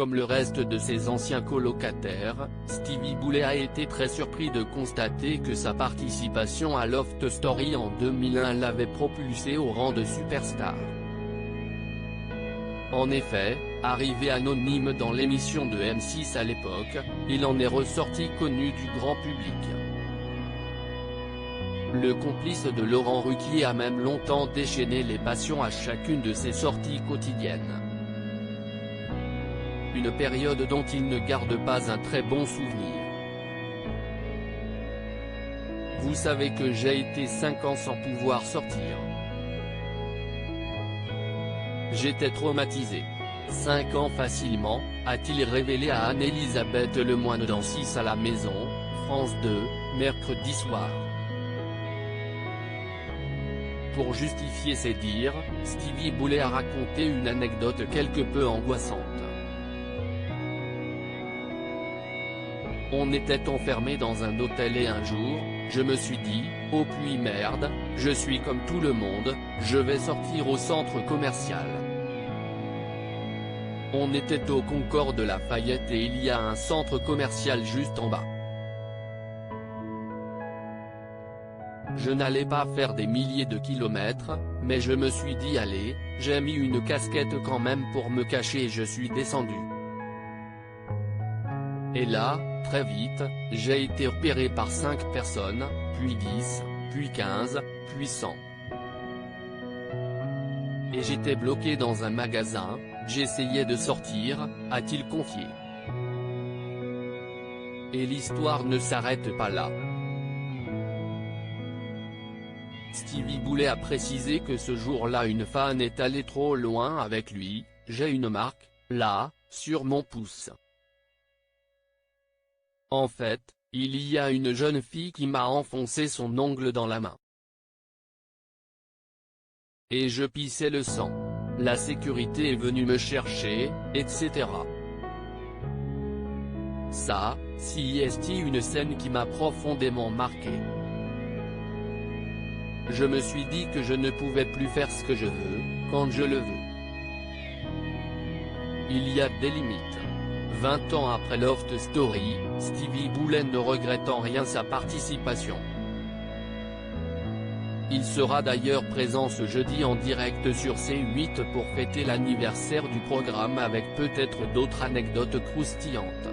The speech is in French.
Comme le reste de ses anciens colocataires, Stevie Boulet a été très surpris de constater que sa participation à Loft Story en 2001 l'avait propulsé au rang de superstar. En effet, arrivé anonyme dans l'émission de M6 à l'époque, il en est ressorti connu du grand public. Le complice de Laurent Ruquier a même longtemps déchaîné les passions à chacune de ses sorties quotidiennes. Une période dont il ne garde pas un très bon souvenir. Vous savez que j'ai été 5 ans sans pouvoir sortir. J'étais traumatisé. 5 ans facilement, a-t-il révélé à Anne-Elisabeth Lemoine dans 6 à la maison, France 2, mercredi soir. Pour justifier ses dires, Stevie Boulet a raconté une anecdote quelque peu angoissante. On était enfermés dans un hôtel et un jour, je me suis dit, oh puis merde, je suis comme tout le monde, je vais sortir au centre commercial. On était au Concorde Lafayette et il y a un centre commercial juste en bas. Je n'allais pas faire des milliers de kilomètres, mais je me suis dit allez, j'ai mis une casquette quand même pour me cacher et je suis descendu. Et là, très vite, j'ai été repéré par 5 personnes, puis 10, puis 15, puis 100. Et j'étais bloqué dans un magasin, j'essayais de sortir, a-t-il confié. Et l'histoire ne s'arrête pas là. Stevie Boulet a précisé que ce jour-là une fan est allée trop loin avec lui, j'ai une marque, là, sur mon pouce. En fait, il y a une jeune fille qui m'a enfoncé son ongle dans la main. Et je pissais le sang. La sécurité est venue me chercher, etc. Ça, c'est une scène qui m'a profondément marqué. Je me suis dit que je ne pouvais plus faire ce que je veux, quand je le veux. Il y a des limites. 20 ans après Loft Story, Stevie Boulet ne regrette en rien sa participation. Il sera d'ailleurs présent ce jeudi en direct sur C8 pour fêter l'anniversaire du programme avec peut-être d'autres anecdotes croustillantes.